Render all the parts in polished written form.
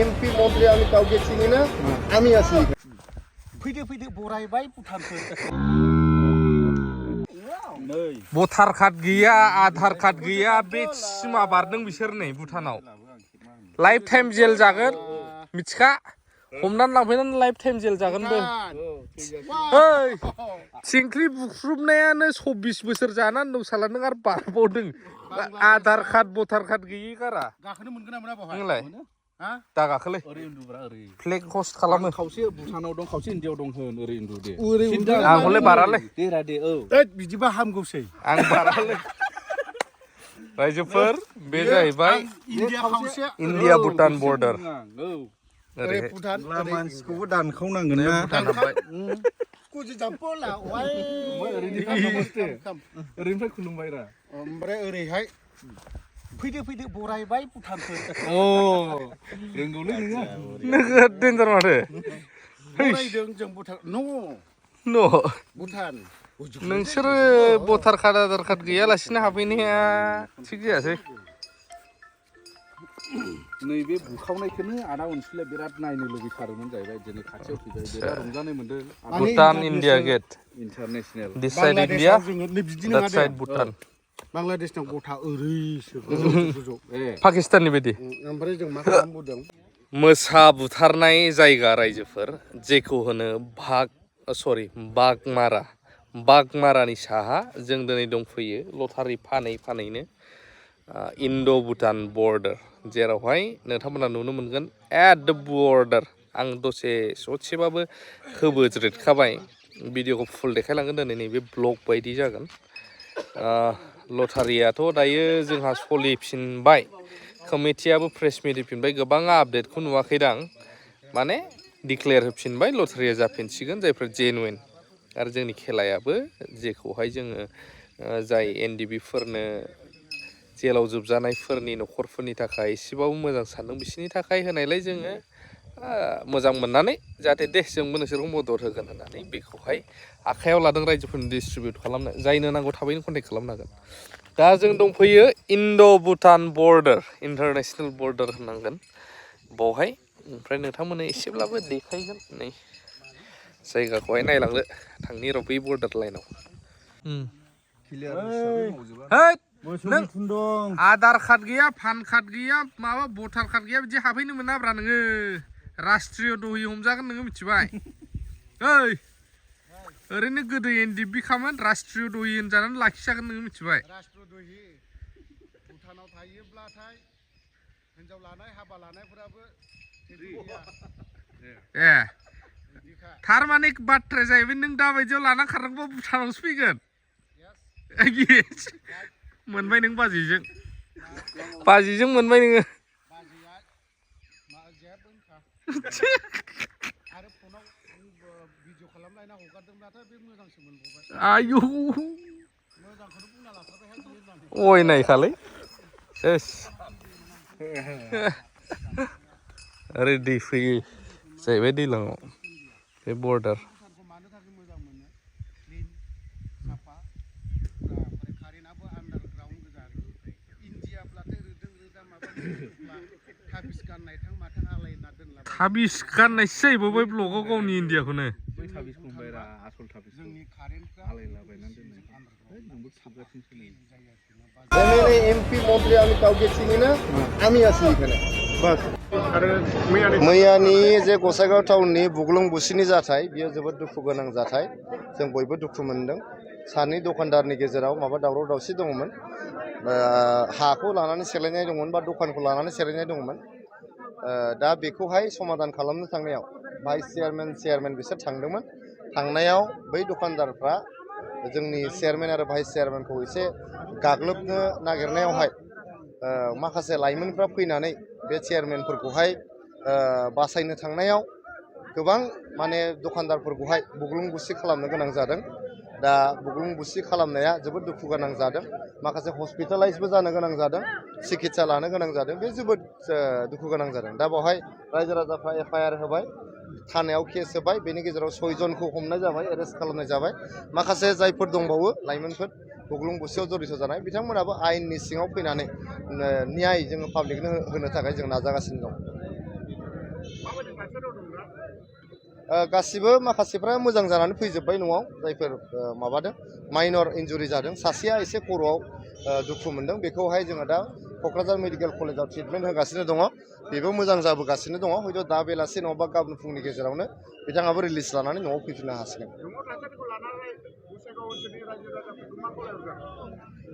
MP মন্ত্রী আমি কাউকে চিনি না, আমি আছি। फैदो फैदो बरायबाय भुटानखौ भटार कार्ड गैया आधार कार्ड गैया बे सिमा बारदों बिसोर नै भुटानाव लाइफ टाइम जेल जागोन मिथिखा हमनानै लांफैनानै लाइफ टाइम जेल जागोन बे ओइ थिंख्लि बुख्रुबनायानो 24 बोसोर जानानै दं साला नों आरो बारबावदों आधार कार्ड भटार कार्ड गैयि गारा गाखोनो मोनगोन ना मोना बावहाय नोंलाय हा दा गाखोलै ओरै उन्दुब्रा ओरै फ्लेग हस्ट खालामो खावसे भुटानाव दं खावसे इन्डियाव दं होन ओरै उन्दु दे आं हले बारालै देरा दे औ ओइ बिदिबा हामगौसै आं बारालै रायजोफोर बे जाहैबाय इन्डिया खावसे इन्डिया भुटान बर्डार औ ओरै भुटान मानसिखौबो दानखावनांगोन ना भुटान हाबबाय कुजि जाम्पला वाय ओरैनिफ्राय खुलुमबाय रा ओमफ्राय ओरैहाय फैदो फैदो बरायबाय भुटानखौ अ रोंगौलै नोङो नोगोद डेन्जार माथो बरायदों जों भुटान न' भुटान नोंसोरो भटार कार्ड आधार कार्ड गैयालासिनो हाबहैनाया थिग जायासै नैबे बुखावनायखौनो आदा अनसुलिया बिराद नायनो लुबैथारोमोन जाहैबाय दिनै खाथियाव फैबाय बिराद रंजानाय मोन्दों भुटान इन्डिया गेट इन्टारनेसनेल दिस साइड इन्डिया जोङो नै बिदि दैट नङा साइड दे भुटान बांलादेशनाव गथा ओरैसो गोजौ पाकिस्ताननि बायदि ओमफ्राय जों मा खालामबोदों मोसा बुथारनाय जायगा रायजोफोर जेखौ होनो बागमारानि साहा जों दिनै दंफैयो लटारि फानै फानैनो इन्ड' भुटान बर्डार जेरावहाय नोंथांमोना नुनो मोनगोन एट द बर्डार आं दसे ससेबाबो होबोज्रेदखाबाय भिडिअखौ फुल देखायलांगोन दिनै नैबे ब्लग बायदि जागोन लटारियाथ' दायो जोंहा सोलिफिनबाय कमिटियाबो प्रेस मिट होफिनबाय गोबां आपडेटखौ नुवाखैदां माने डिक्लेयार होफिनबाय लटारिया जाफिनसिगोन जायफोर जेनुइन आरो जोंनि खेलायाबो जेखौहाय जोङो जाय एनडिबिफोरनो जेलाव जोबजानायफोरनि न'खरफोरनि थाखाय एसेबाबो मोजां सानदों बिसोरनि थाखाय होनायलाय जोङो मोजां मोननानै जाहाथे दे जोंबो नोंसोरखौ मदद होगोन होननानै बेखौहाय आखायाव लादों रायजोफोरनो डिस्ट्रिबिउट खालामनो जायनो नांगौ थाबैनो कन्टेक्ट खालामनो हागोन दा जों दंफैयो इन्ड' भुटान बर्डार इन्टारनेसनेल बर्डार होननांगोन बावहाय ओमफ्राय नोंथांमोननो एसेब्लाबो देखायगोन नै जायगाखौहाय नायलांदो थांनि र' बै बर्डार लाइनाव नों आधार कार्ड गैया पान कार्ड गैया माबा भटार कार्ड गैया बिदि हाबहैनो मोनाब्रा नोङो राष्ट्रिय दहि हमजागोन नोङो मिथिबाय ओइ ओरैनो गोदो एनडिबिखामोन राष्ट्रिय दहि होनजानानै लाखिजागोन नोङो मिथिबाय राष्ट्र दहि भुटानाव थायोब्लाथाय हिनजाव लानाय हाबा लानायफोराबो ए थारमाने बाथ्राया जाहैबाय नों दाबायदियाव लाना खारनांगौबा भुटानावसो फैगोन मोनबाय नों बाजिजों मोनबाय नोङो आरो फनाव भिडिअ खालामलायना हगारदोंब्लाथाय बे मोजांसो मोनबावबाय आयौ मोजांखौनो बुंना लाथारबाय अय नायखालै सेस ओरै दै फैयो जाहैबाय दैज्लाङाव बे बर्डार मानो थाखाय मोजां मोनो क्लिन साफा ओमफ्राय कारेन्टआबो आन्डारग्राउन्ड गोजा इन्डियाब्लाथाय रोदों रोदा माबा थाबिस गाननाय थां माथां आलायना दोनला थाबिस गाननायसो जाहैबाय ब्लगाव गावनि इन्डियाखौनो बै थाबिस बुंबाय रा आसल थाबिस जोंनि कारेन्टफ्रा आलायलाबायनानै दोननाय नोंबो खुगासिनो सोलियो এমএলএ এমপি মন্ত্রী আমি কাউকে চিনি না, আমি আছি এখানে বাস। आरो मैयानि जे गसाइगाव टाउननि बुग्लुंबुसिनि जाथाय बियो जोबोद दुखु गोनां जाथाय जों बयबो दुखु मोनदों सानै दखानदारनि गेजेराव माबा दावराव दावसि दङमोन हाखौ लानानै सेलायनाय दंमोन बा दखानखौ लानानै सेलायनाय दंमोन दा बेखौहाय समाधान खालामनो थांनायाव भाइस चेयारमेन बिसोर थांदोंमोन थांनायाव बै दखानदारफ्रा जोंनि चेयारमेन आरो भाइस चेयारमेनखौ एसे गाग्लोबनो नागिरनायावहाय माखासे लाइमोनफ्रा फैनानै बे चेयारमेनफोरखौहाय बासायनो थांनायाव गोबां माने दखानदारफोरखौहाय बुग्लुं बुसि खालामनो गोनां जादों दा बुग्लुं बुसि खालामनाया जोबोद दुखु गोनां जादों माखासे हस्पिटालाइजबो जानो गोनां जादों सिकित्सा लानो गोनां जादों बे जोबोद दुखु गोनां जादों दा बेवहाय रायजो राजाफ्रा एफआइआर होबाय थानायाव केस होबाय बेनि गेजेराव 6 जनखौ हमनाय जाबाय एरेस्ट खालामनाय जाबाय माखासे जायफोर दंबावो लाइमोनफोर बुग्लुं बुसियाव जरित जानाय बिथांमोनाबो आयेननि सिङाव फैनानै न्याय जोङो पाब्लिकनो होनो थाखाय जों नाजागासिनो दं गासिबो माखासेफ्रा मोजां जानानै फैजोब्बाय न'आव जायफोर माबादों माइनर इन्जुरि जादों सासेया एसे खर'आव दुखु मोनदों बेखौहाय जोङो दा क'क्राझार मेडिकेल कलेजाव ट्रिटमेन्ट होगासिनो दङ बेबो मोजां जाबोगासिनो दङ हयथ' दा बेलासि नङाबा गाबोन फुंनि गेजेरावनो बिथाङाबो रिलिज लानानै न'आव फैफिननो हासिगोन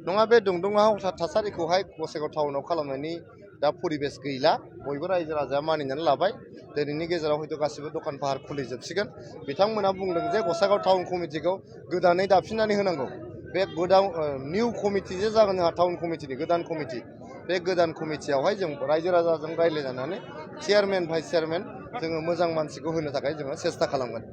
नङा बे दुंदुङाव थासारिखौहाय गसाइगाव टाउनाव खालामनायनि दा परिबेस गैला बयबो रायजो राजाया मानिनानै लाबाय दिनैनि गेजेराव हयथ' गासिबो दखान फाहार खुलिजोबसिगोन बिथांमोना बुंदों जे गसाइगाव टाउन कमिटिखौ गोदानै दाफिननानै होनांगौ बे गोदान निउ कमिटि जे जागोन जोंहा टाउन कमिटिनि गोदान कमिटि बे गोदान कमिटियावहाय जों रायजो राजाजों रायज्लायजानानै चेयारमेन भाइस चेयारमेन जोङो मोजां मानसिखौ होनो थाखाय जोङो सेस्था खालामगोन